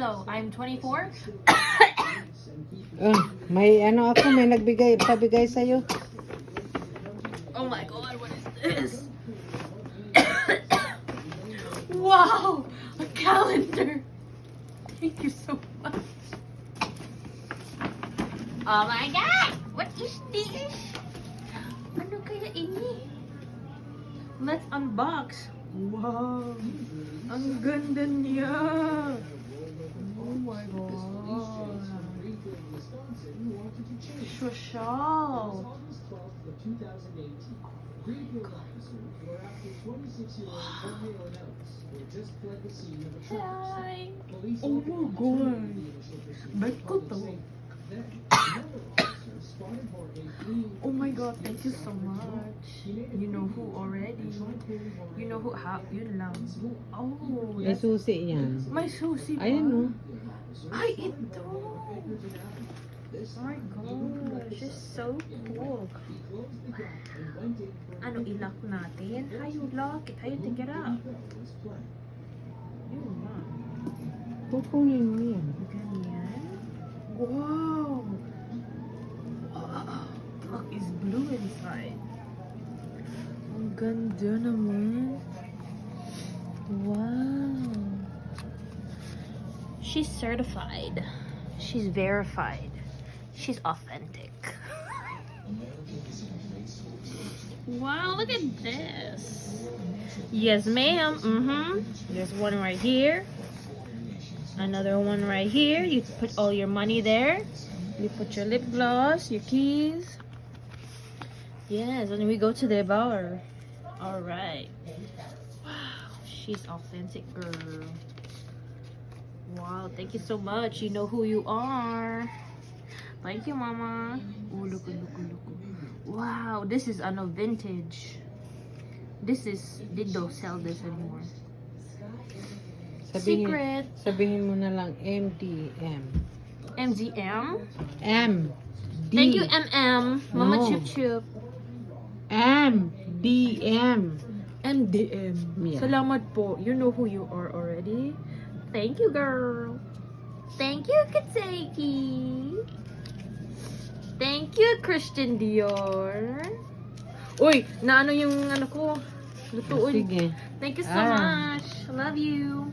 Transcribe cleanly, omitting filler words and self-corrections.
hello, I'm 24. May ano ako, may pabigay sa'yo. Oh my god, what is this? Wow, a calendar. Thank you so much. Oh my god, what is this? Ano kaya ini? Let's unbox. Wow, ang ganda niya. Oh my god. Social. Hi. Oh my god. Bet ko to. Oh my god, thank you so much. You know who already. You know who, yun lang. Oh, May susi yan. may susi pa. Ayan o. Ay, ito. Oh my gosh, it's so cool. Ano, ilock natin? How you lock it? How you take it out? Yun na. Pupunin mo yan. Ganyan. Wow! Look, it's blue inside. Ang ganda naman. Wow. She's certified. She's verified. She's authentic. Wow, look at this. Yes, ma'am. There's one right here. Another one right here. You put all your money there. You put your lip gloss, your keys. Yes, and we go to the bar. All right. Wow, she's authentic, girl. Wow, thank you so much. You know who you are. Thank you, Mama. Oh, look. Wow, this is ano, vintage. They don't sell this anymore. Secret. Sabihin mo na lang MDM. MGM. M. D. Thank you, MM. Mama No. Chup Chup. MDM. MDM. Yeah. Salamat po. You know who you are already. Thank you, girl. Thank you, Katseki. Thank you, Christian Dior. Uy, naano yung ano ko? Lutuin. Sige. Thank you so Ah. much. I love you.